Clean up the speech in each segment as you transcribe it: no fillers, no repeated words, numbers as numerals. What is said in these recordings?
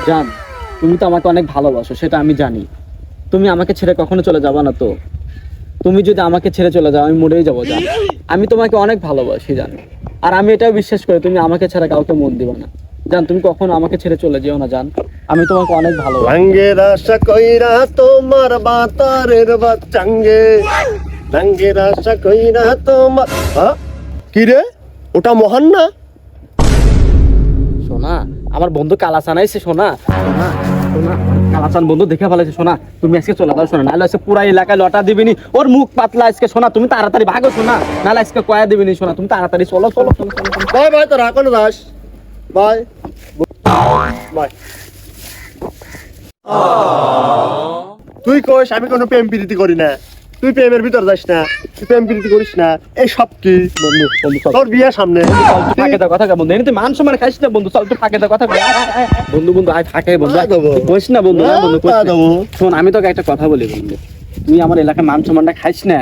জান, তুমি তো আমাকে অনেক ভালোবাসো, সেটা আমি জানি। তুমি আমাকে ছেড়ে কখনো চলে যাবে না তো? তুমি যদি আমাকে ছেড়ে চলে যাও আমি মরেই যাবো জান। আমি তোমাকে অনেক ভালোবাসি জান, আর আমি এটাও বিশ্বাস করি তুমি আমাকে ছাড়া কাউকে মন দিবে না জান। তুমি কখনো আমাকে ছেড়ে চলে যেও না জান, আমি তোমাকে অনেক ভালোবাসি। রঙের আশা কইরা তোমার বাতারের বাচ্চাঙ্গে, রঙের আশা কইরা তোমার। কি রে, ওটা মহান না? সোনা, আমার বন্ধু কালাচান আইছে। সোনা সোনা সোনা, কালাচান বন্ধু দেখে ফেলেছে। সোনা তুমি আজকে চলে যাও সোনা, নাহলে আজকে পুরা এলাকায় লটা দিবিনি। ওর মুখ পাতলা আজকে। সোনা তুমি তাড়াতাড়ি ভাগো সোনা, নাহলে আজকে কয়া দিবিনি। সোনা তুমি তাড়াতাড়ি চলো চলো চলো চলো। বাই বাই, তোরা এখন যাস। Bye bye. তুই কইস আমি কোনো প্রেম প্রীতি করি না, তুই প্রেমের ভিতর যাস না, তুই প্রেম প্রীতি করিস না। এই সব কি বন্ধু বন্ধু চল, তোর বিয়ে সামনে। ফাঁকে দাও কথা বন্ধু, এমনি তুই মান সম্মান খাইস না বন্ধু। চল তুই ফাঁকে দাও কথা বন্ধু। বন্ধু আয় ফাঁকে বন্ধু, কইস না বন্ধু। না বন্ধু কইস না। শোন আমি তোকে একটা কথা বলি বন্ধু, তুই আমার এলাকায় মান সম্মানটা খাইস না,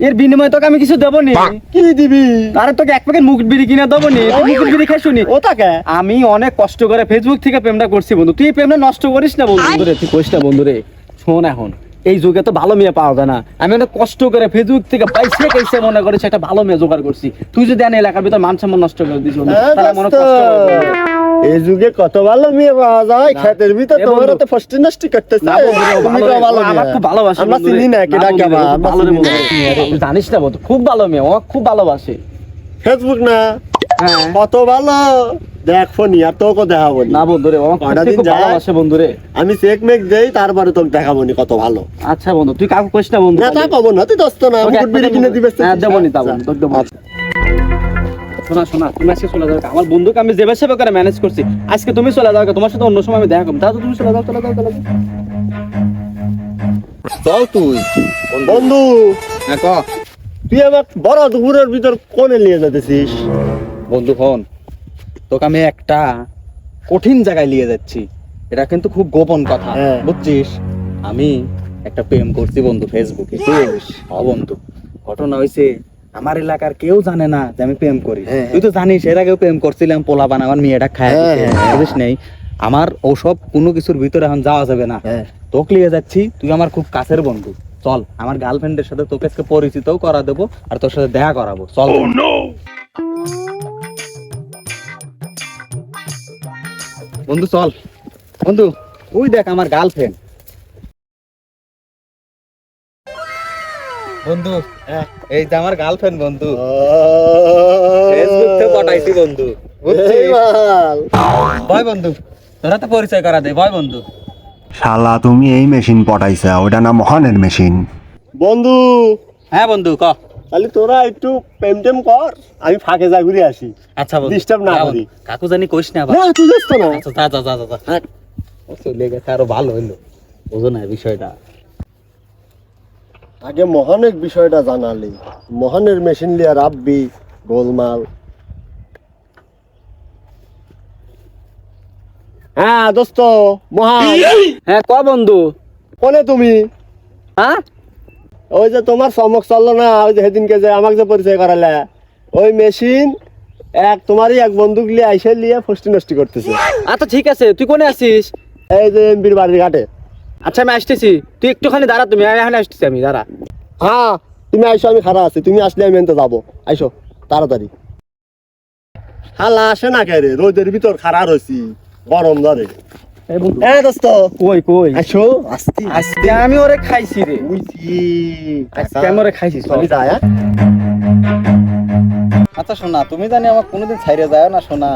এর বিনিময়ে তোকে আমি কিছু দেবো নি। কি দিবি? আরে তোকে এক প্যাকেট মুখ বিড়ি কিনে দেবো নি, তুই মুখ বিড়ি খাইস নি। ও তাকে আমি অনেক কষ্ট করে ফেসবুক থেকে প্রেমটা করছি বন্ধু, তুই এই প্রেমটা নষ্ট করিস না বন্ধু রে, তুই কইস না বন্ধু রে। শোন এখন এই যুগে তো ভালো মেয়ে পাওয়া যায় না, আমি অনেক কষ্ট করে ফেসবুক থেকে পাইছে কেসে মনে করেছি একটা ভালো মেয়ে জোগাড় করছি। তুই যদি আনে এলাকার ভিতর মান সম্মান নষ্ট করে দিস বন্ধু, তাহলে আমার অনেক কষ্ট হবে। এই যুগে কত ভালো মেয়ে পাওয়া যায়, ক্ষেতের ভিতর তোমার তো ফার্স্ট নষ্ট করতেছে। না বন্ধু রে, তুমি তো ভালো আমার খুব ভালোবাসে আমরা বন্ধু রে। চিনি না কি না ডাকা বন্ধু রে, বা খুব ভালো রে বন্ধু। তুই জানিস না বন্ধু, খুব ভালো মেয়ে, ও খুব ভালোবাসে। ফেসবুক না হ্যাঁ কত ভালো, দেখ ফোনি আর তোকে দেখাবো না বন্ধু রে, ও কয়টা দিন খুব যায়? ভালোবাসে বন্ধু রে। আমি চেক মেক দেই, তারপরে তোকে দেখাবো নি কত ভালো। আচ্ছা বন্ধু তুই কাকু কইস না বন্ধু। না তা পাবো না, তুই দোস্ত না, তোকে মুকুট এক বিড়ি প্যাকেট কিনে দিবে। হ্যাঁ দেবো নি, তা বন্ধু তোকে দেবো। শোনা শোনা, তুমি আজকে চলে যাও, আমার বন্ধুকে আমি যেভাবে সেবা করে ম্যানেজ করছি, আজকে তুমি চলে যাও, তোমার সাথে অন্য সময় আমি দেখা করবো। তাহলে তুমি চলে যাও চলে যাও চলে যাও। চল তুই বন্ধু। হ্যাঁ ক তুই আমার বড় দুপুরের ভিতর কোনে নিয়ে যেতেছিস? বন্ধু ফোন, তোকে আমি একটা কঠিন জায়গায় নিয়ে যাচ্ছি, এটা কিন্তু খুব গোপন কথা হ্যাঁ। বুঝছিস। আমি একটা প্রেম করছি বন্ধু ফেসবুকে। বন্ধু ঘটনা হয়েছে, আমার এলাকার কেউ জানে না যে আমি প্রেম করি। হ্যাঁ, তুই তো জানিস এর আগেও প্রেম করছিলাম, পোলা বান আমার মেয়েটা খায় বুঝিস নেই। আমার ওসব কোনো কিছুর ভিতরে এখন যাওয়া যাবে না। তোকে নিয়ে যাচ্ছি, তুই আমার খুব কাছের বন্ধু, চল আমার গার্লফ্রেন্ডের সাথে তোকে আজকে পরিচিতও করা দেবো, আর তোর সাথে দেখা করাবো, চল। বন্ধু চল বন্ধু, ওই দেখ আমার গার্লফ্রেন্ড। বন্ধু এই যে আমার গার্লফ্রেন্ড বন্ধু, ফেসবুক থেকে পটাইছি বন্ধু বুঝছিস। ভয় বন্ধু, তোরা তো পরিচয় করা দে, ভয় বন্ধু। শালা তুমি এই মেশিন পটাইছা, ওটা না মহানের মেশিন। বন্ধু হ্যাঁ বন্ধু ক। তাহলে তোরা একটু প্রেম টেম কর, আমি ফাঁকে যা ঘুরে আসি। আচ্ছা বন্ধু, ডিস্টার্ব না যা করি। বন্ধু, কাকু জানি কইস না আবার। না তুই যাস তো না। আচ্ছা যা যা যা যা যা। ও চলে গেছে, আরো ভালো হইলো, বুঝো না বিষয়টা। আগে মহানের বিষয়টা জানালি, মহানের মেশিন লিয়া রাব্বি গোলমাল। হ্যাঁ দোস্ত মহান, হ্যাঁ ক বন্ধু। কোনে তুমি? হ্যাঁ ওই যে তোমার চমক চললো না, ওই যে সেদিনকে যে আমাকে যে পরিচয় করালে, ওই মেশিন তোমারই এক বন্দুক লিয়ে আইসে লিয়ে ফষ্টি নষ্টি করতেছে। আচ্ছা ঠিক আছে, তুই কোনে আছিস? এই যে এমবির বাড়ির ঘাটে। আচ্ছা আমি আসতেছি, তুই একটুখানি দাঁড়া, তুমি আমি এখানে আসতেছি, আমি দাঁড়া। হ্যাঁ তুমি আইসো, আমি খারাপ আছি, তুমি আসলে আমি এনতে যাবো। আইসো তাড়াতাড়ি। হালা আসে না কে রে, রোদের ভিতর খাড়া রয়েছি, গরম ধরে। হ্যাঁ দোস্ত কই কই আইসো। আসতি আজকে আমি ওরে খাইছি রে, আজকে আমি ওরে খাইছি, চল। আমি যাই। আচ্ছা শোনা, তুমি জানি আমার কোনোদিন ছাইরে যায় না শোনা,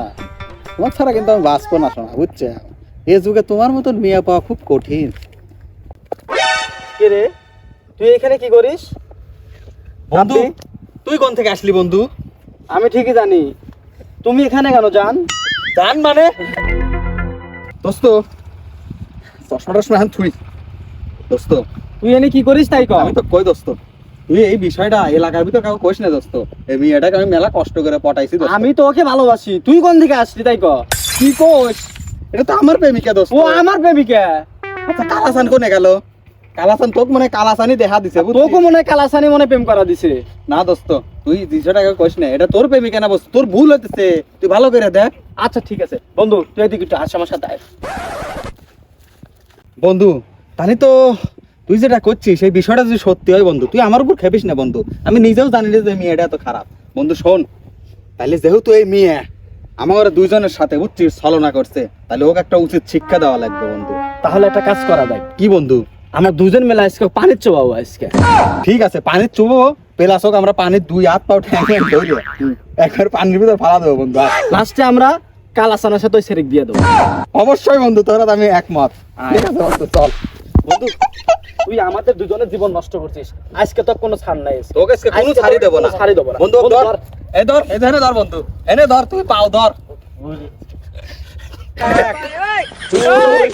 তোমার ছাড়া কিন্তু আমি বাঁচবো না শোনা, বুঝছো। এই যুগে তোমার মতন মেয়ে পাওয়া খুব কঠিন। কে রে, তুই এখানে কি করিস বন্ধু? তুই কোন থেকে আসলি বন্ধু? আমি ঠিকই জানি, তুমি এখানে কেন? জান মানে দোস্ত, চশমা টশমা তুই দোস্ত, তুই এনে কি করিস তাই কর। আমি তো কই দোস্ত, তুই এই বিষয়টা এলাকার ভিতর কাউকে কইস না দোস্ত, এই মেয়েটাকে আমি মেলা কষ্ট করে পটাইছি। আমি তো ওকে ভালোবাসি, তুই কোন থেকে আসলি তাই কর। কি কইস? এটা তো আমার প্রেমিকা দোস্ত। ও আমার প্রেমিকা? আচ্ছা কালাসান কোনে গেল? কালাসান তোকে মনে কালাসানি দেখা দিছে, তোকে মনে কালাসানি মনে প্রেম করা দিছে। না দোস্ত, তুই 200 টাকা কইস না, এটা তোর প্রেমিকা না বস্তু, তোর ভুল হইতেছে, তুই ভালো করে দেখ। আচ্ছা ঠিক আছে বন্ধু, তুই এদিকে একটু আস আমার সাথে আয়। বন্ধু তাহলে তো তুই যেটা করছিস সেই বিষয়টা যদি সত্যি হয় বন্ধু, তুই আমার উপর খেপিস না বন্ধু, আমি নিজেও জানি না যে মেয়েটা এত খারাপ। বন্ধু শোন, তাহলে যেহেতু এই মেয়ে আমার দুইজনের সাথে বুঝছিস ছলনা করছে, তাহলে ওকে একটা উচিত শিক্ষা দেওয়া লাগবে বন্ধু। তাহলে একটা কাজ করা যায়, কি বন্ধু? আমরা দুজন মেলা আজকে পানির চোবাবো আজকে। ঠিক আছে, পানির চুবো প্লাস হোক, আমরা পানির 2 হাত পাও ঠ্যাঙে ধরে একবার পানির ভিতর ফালা দেবো বন্ধু। লাস্টে আমরা কালাসানের সাথে ওই সেরেক দিয়ে দেবো। অবশ্যই বন্ধু, তোরা তো আমি একমত। ঠিক আছে বন্ধু, চল। বন্ধু তুই আমাদের দুজনের জীবন নষ্ট করছিস, আজকে তো কোনো ছাড় নাই। তোকে আজকে কোনো আজকে ছাড়ি দেবো না, কোনো ছাড়ই দেবো না। বন্ধু। ধর, এই ধর, এই ধরে ধর বন্ধু, এনে ধর, তুই পাও ধর। ধর।